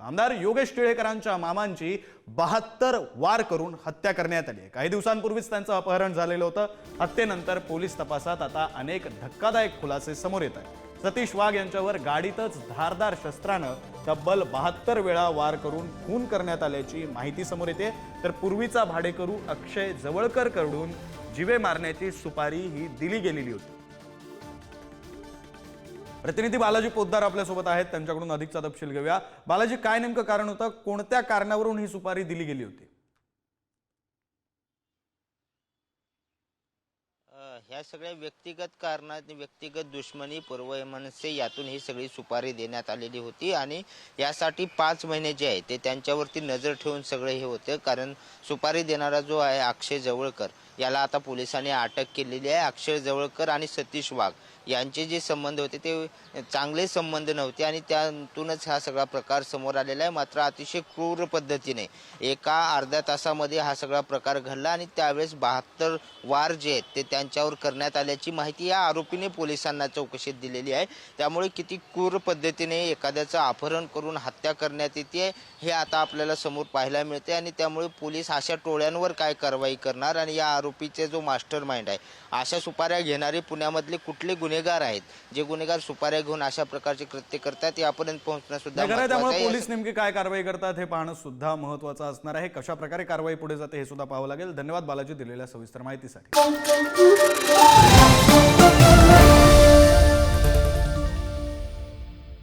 आमदार योगेश टिळेकरांच्या मामांची 72 वार करून हत्या करण्यात आली आहे। काही दिवसांपूर्वीच त्यांचं अपहरण झालेलं होतं। हत्येनंतर पोलीस तपासात आता अनेक धक्कादायक खुलासे समोर येत आहेत। सतीश वाघ यांच्यावर गाडीतच धारदार शस्त्रानं तब्बल 72 वेळा वार करून खून करण्यात आल्याची माहिती समोर येते। तर पूर्वीचा भाडेकरू अक्षय जवळकर कडून जीवे मारण्याची सुपारी ही दिली गेलेली होती। प्रतिनिधी बालाजी पोद्दार आपल्या सोबत आहेत, त्यांच्याकडून अधिकचा तपशील घेऊया। बालाजी, काय नेमकं कारण होतं? कोणत्या कारणावरून ही सुपारी दिली गेली होती? ह्या सगळ्या व्यक्तिगत कारणात व्यक्तिगत दुश्मनी पूर्वमनसे यातून ही सगळी सुपारी देण्यात आलेली होती आणि यासाठी 5 महिने जे आहे ते त्यांच्यावरती नजर ठेवून सगळं हे होतं। कारण सुपारी देणारा जो आहे अक्षय जवळकर याला आता पोलिसांनी अटक केलेली आहे। अक्षय जवळकर आणि सतीश वाघ यांचे जे संबंध होते ते चांगले संबंध नव्हते आणि त्यातूनच हा सगळा प्रकार समोर आलेला आहे। मात्र अतिशय क्रूर पद्धतीने एका अर्ध्या तासामध्ये हा सगळा प्रकार घडला आणि त्यावेळेस 72 वार जे आहेत ते त्यांच्यावर करण्यात आल्याची माहिती या आरोपीने पोलिसांना चौकशीत दिलेली आहे। त्यामुळे किती क्रूर पद्धतीने एखाद्याचं अपहरण करून हत्या करण्यात येते हे आता आपल्याला समोर पाहायला मिळते आणि त्यामुळे पोलीस अशा टोळ्यांवर काय कारवाई करणार आणि या आरोपीचे जो मास्टर माइंड आहे, अशा सुपाऱ्या घेणारे पुण्यामधले कुठले गुन्हेगार आहेत जे गुन्हेगार सुपाऱ्या घेऊन अशा प्रकारचे कृत्य करतात यापर्यंत पोहोचणं सुद्धा महत्त्वाचं आहे। पोलीस नेमकी काय कारवाई करतात हे पाहणं सुद्धा महत्त्वाचं असणार आहे। कशा प्रकारे कारवाई पुढे जाते हे सुद्धा पाहावं लागेल। धन्यवाद बालाजी दिलेल्या सविस्तर माहितीसाठी।